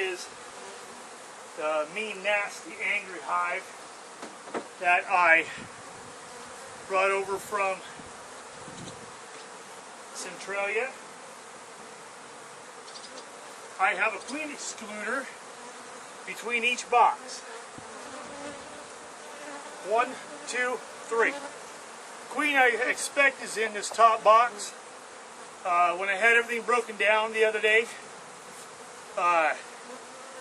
is the mean, nasty, angry hive that I brought over from Centralia. I have a queen excluder between each box. 1, 2, 3. Queen I expect is in this top box. When I had everything broken down the other day,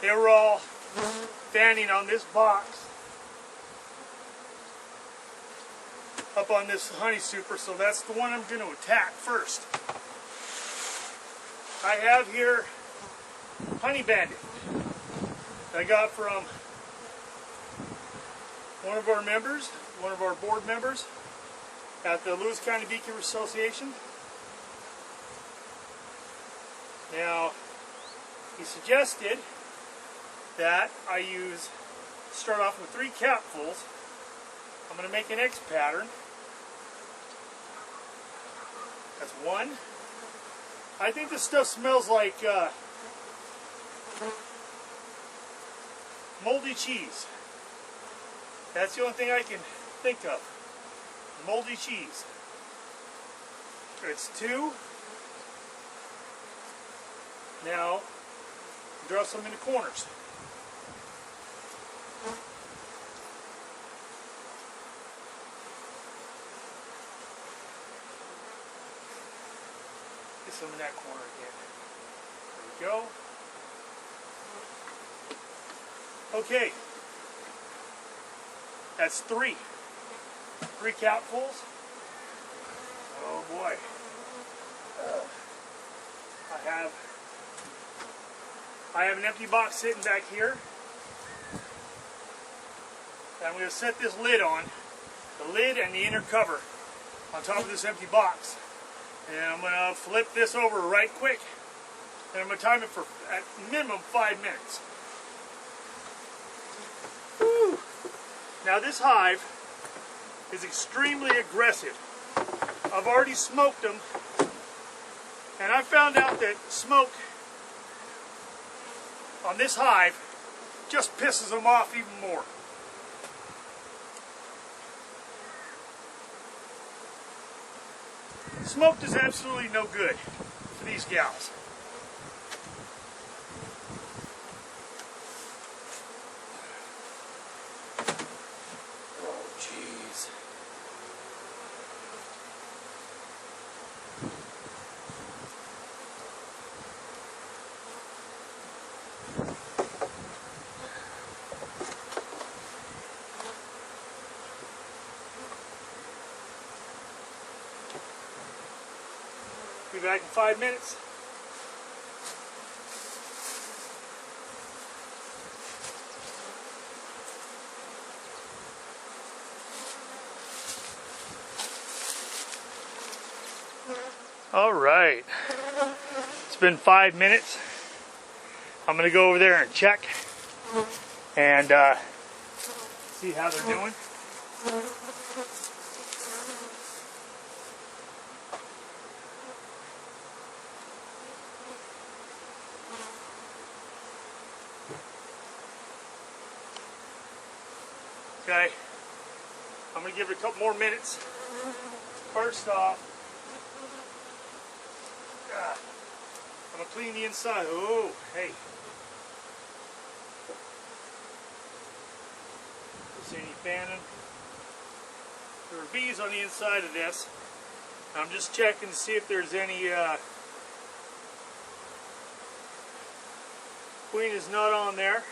they were all fanning on this box up on this honey super, so that's the one I'm going to attack first. I have here Honey Bandit that I got from one of our members, one of our board members at the Lewis County Beekeeper Association. Now, he suggested that I start off with 3 capfuls. I'm going to make an X pattern. That's 1. I think this stuff smells like moldy cheese. That's the only thing I can think of. Moldy cheese. It's 2. Now, draw some in the corners. Get some in that corner again. There we go. Okay. That's 3. 3 capfuls. Oh boy. I have an empty box sitting back here. And I'm going to set this lid on. The lid and the inner cover on top of this empty box. And I'm going to flip this over right quick. And I'm going to time it for at minimum 5 minutes. Whew. Now this hive is extremely aggressive. I've already smoked them, and I found out that smoke on this hive just pisses them off even more. Smoke is absolutely no good for these gals. Be back in 5 minutes. All right. It's been 5 minutes. I'm going to go over there and check and see how they're doing. Okay, I'm going to give it a couple more minutes. First off, I'm going to clean the inside. Oh, hey. See any fanning? There are bees on the inside of this. I'm just checking to see if there's any queen is not on there.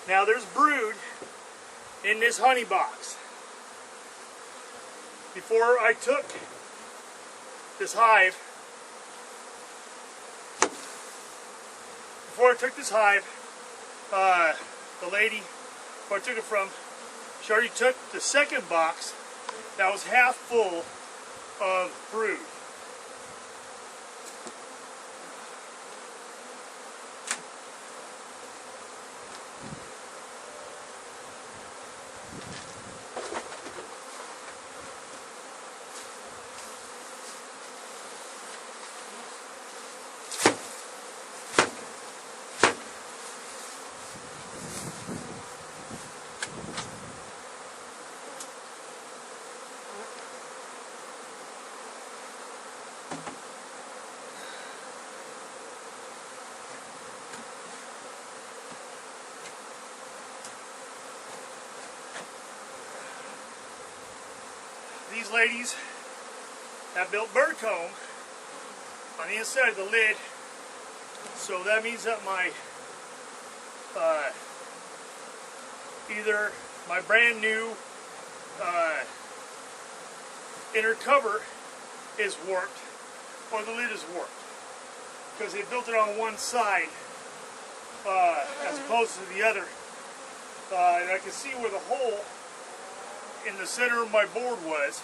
Now there's brood in this honey box. Before I took this hive, the lady who I took it from, she already took the second box that was half full of brood. these ladies have built bird comb on the inside of the lid, so that means that my either my brand new inner cover is warped or the lid is warped, because they built it on one side as opposed to the other. And I can see where the hole in the center of my board was,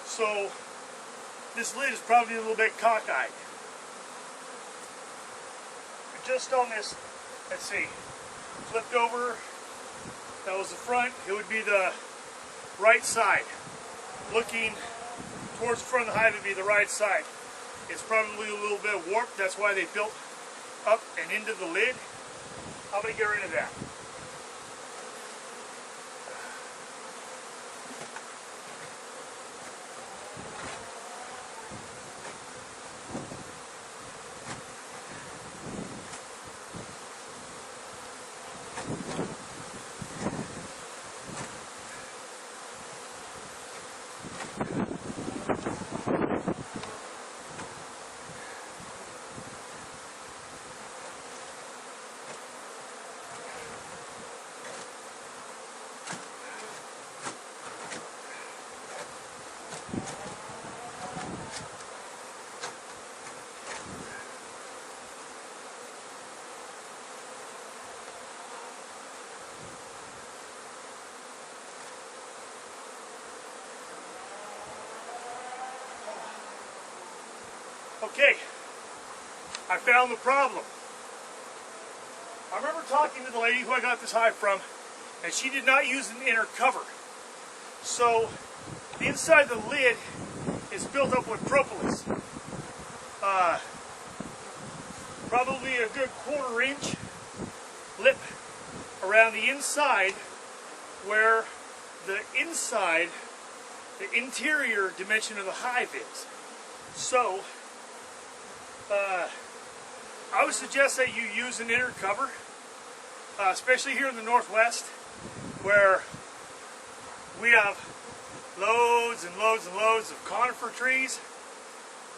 so this lid is probably a little bit cockeyed. Just on this, let's see, flipped over, that was the front, it would be the right side. Looking towards the front of the hive, it would be the right side. It's probably a little bit warped, that's why they built up and into the lid. I'm going to get rid of that. Okay, I found the problem. I remember talking to the lady who I got this hive from, and she did not use an inner cover. So the inside of the lid is built up with propolis. Probably a good 1/4 inch lip around the inside, where the inside, the interior dimension of the hive is. So I would suggest that you use an inner cover, especially here in the Northwest, where we have loads and loads and loads of conifer trees.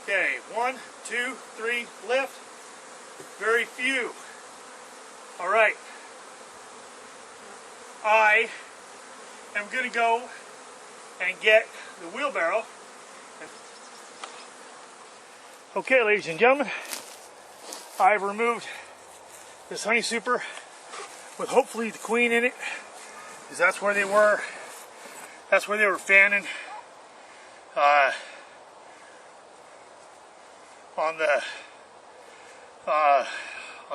Okay, 1, 2, 3 left. Very few. All right. I am going to go and get the wheelbarrow. Okay, ladies and gentlemen, I've removed this honey super with hopefully the queen in it, because that's where they were. That's where they were fanning on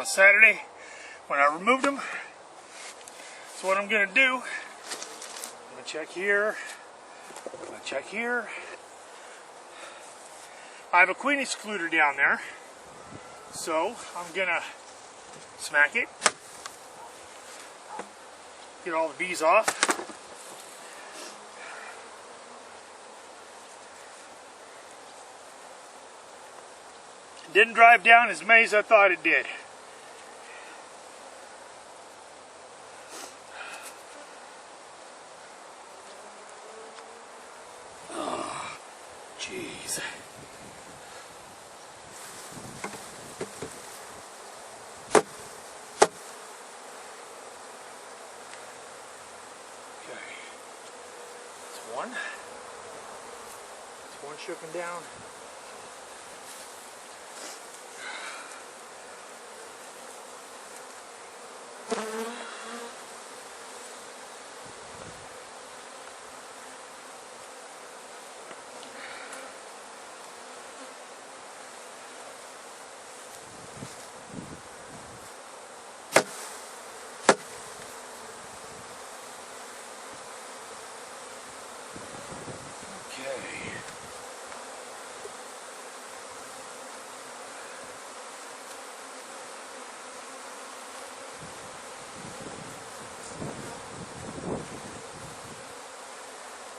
Saturday when I removed them. So what I'm going to do, I'm going to check here. I'm going to check here. I have a queen excluder down there, so I'm gonna smack it, get all the bees off. It didn't drive down as many as I thought it did. Oh, jeez. One shooken down.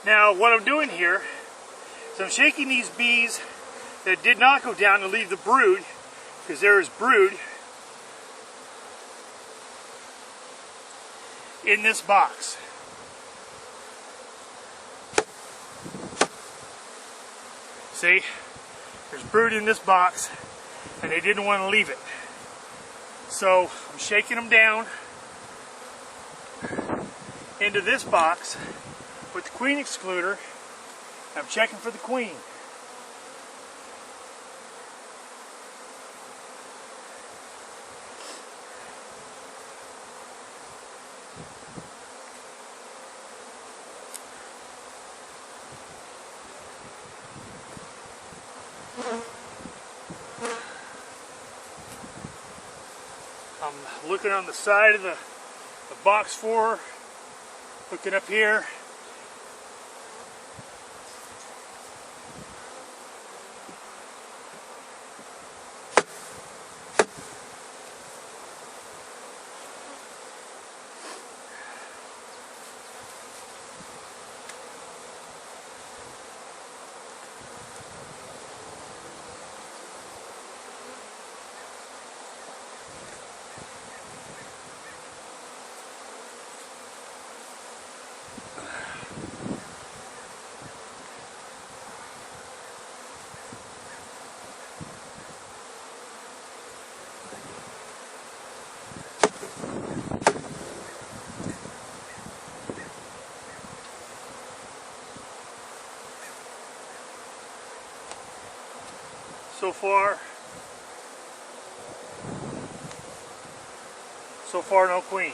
Now what I'm doing here is I'm shaking these bees that did not go down to leave the brood, because there is brood in this box. See, there's brood in this box and they didn't want to leave it. So I'm shaking them down into this box with the queen excluder. I'm checking for the queen. I'm looking on the side of the box 4, looking up here. So far no queen.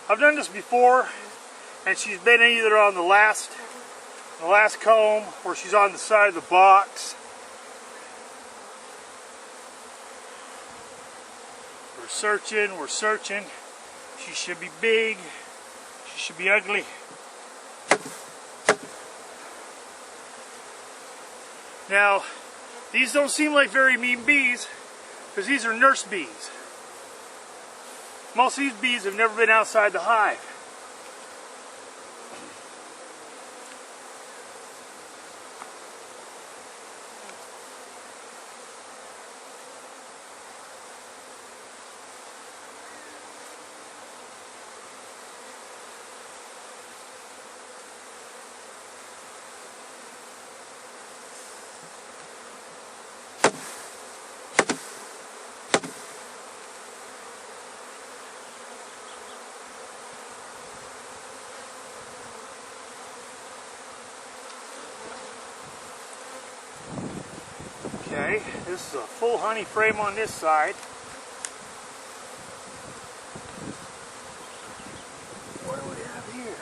I've done this before, and she's been either on the last comb, or she's on the side of the box. We're searching. She should be big. She should be ugly. Now, these don't seem like very mean bees, because these are nurse bees. Most of these bees have never been outside the hive. Okay, this is a full honey frame on this side. What do we have here?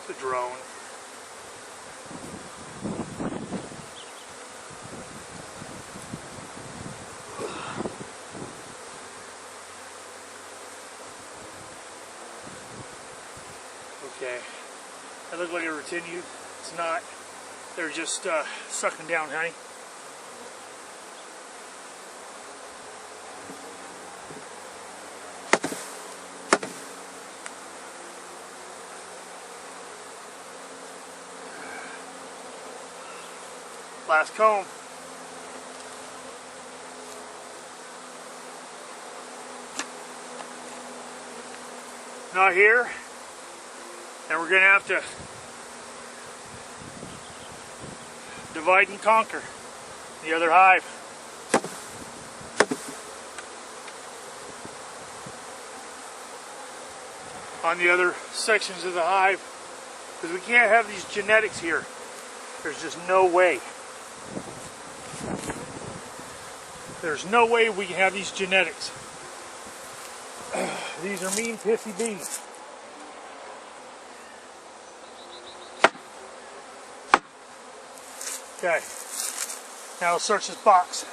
It's a drone. Okay. That looks like a retinue. It's not. They're just sucking down honey. Last comb. Not here. And we're going to have to divide and conquer the other hive. On the other sections of the hive, because we can't have these genetics here. There's just no way. There's no way we can have these genetics. These are mean, pissy bees. Okay, now we'll search this box.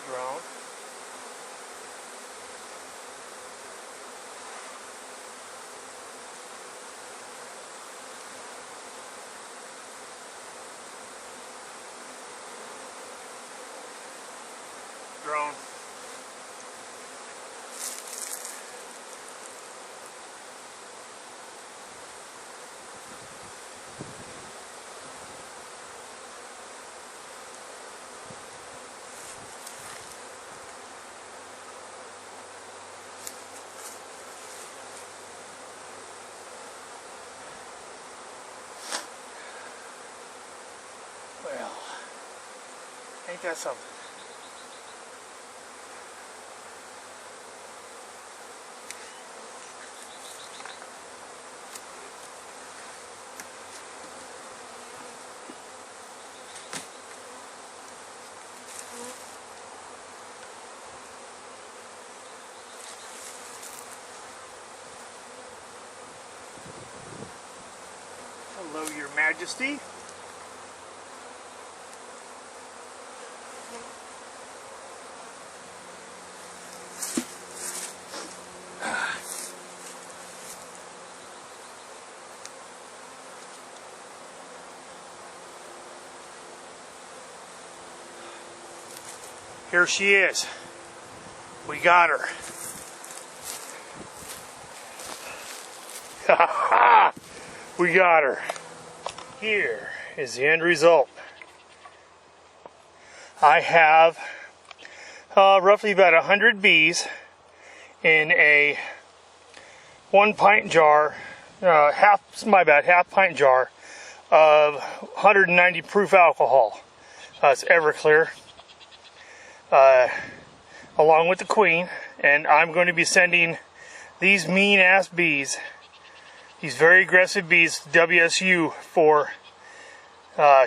Drone. drone. Well, ain't that something? Hello, Your Majesty. Here she is. We got her. We got her. Here is the end result. I have roughly about 100 bees in a 1 pint jar, half pint jar of 190 proof alcohol. It's Everclear. Along with the queen, and I'm going to be sending these mean ass bees, these very aggressive bees, to WSU for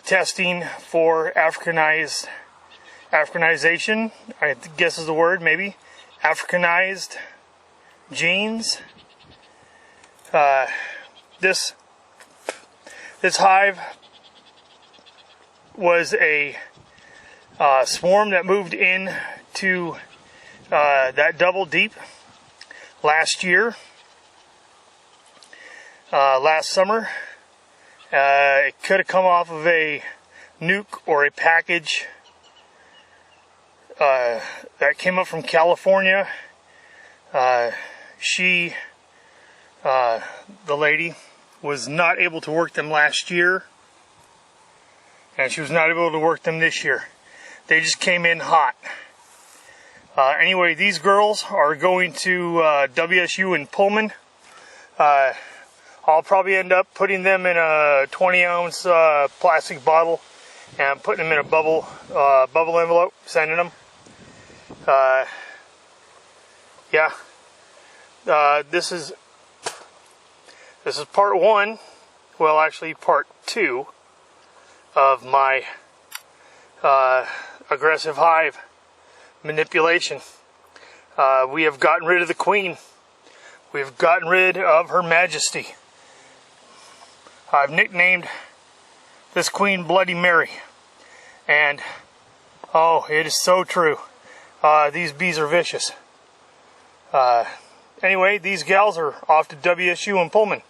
testing for Africanization, I guess is the word, maybe Africanized genes. This hive was a swarm that moved in to that double deep last year, last summer. It could have come off of a nuke or a package that came up from California. The lady, was not able to work them last year, and she was not able to work them this year. They just came in hot. Anyway, these girls are going to WSU in Pullman. I'll probably end up putting them in a 20-ounce plastic bottle and putting them in a bubble envelope, sending them. Yeah. This is part 1. Well, actually part 2 of my aggressive hive manipulation. We have gotten rid of the queen. We've gotten rid of Her Majesty. I've nicknamed this queen Bloody Mary. And, oh, it is so true. These bees are vicious. Anyway, these gals are off to WSU in Pullman.